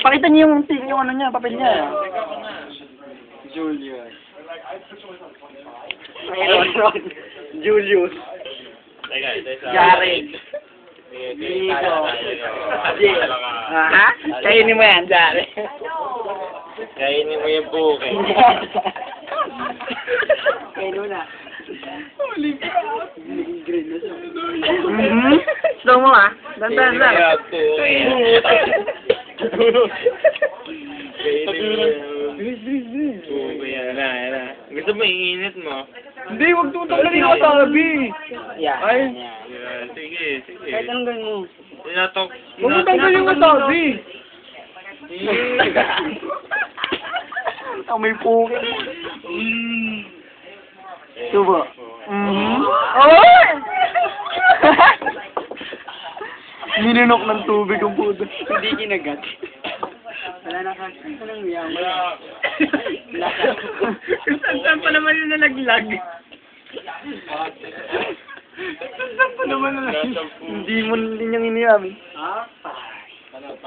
Pakita niyo yung ano niya, papel niya. Julius. Aaron. Julius. Jared. Nico. Ha? Kainin mo yan, Jared. Kainin mo yung buke. Kainin mo na. Holy crap! Green na siya. Slow mo ah. Dandan lang. Kainin mo yung buke. Yan na. Gusto mo iinit mo? Hindi, huwag tutanggalin yung wasabi. Yeah. Ay. Yan, sige. Kahit anong gawin mo. Tinatok. Huwag mo tanggalin yung wasabi. May puke. Subo. Oh! Ninunok ng tubig ang puto. Hindi kinagat. Wala na kasi. Anong yaman? Saan pa naman yung nalaglag? Saan pa naman nalaglag? Hindi mo din yung iniyamin. Paano?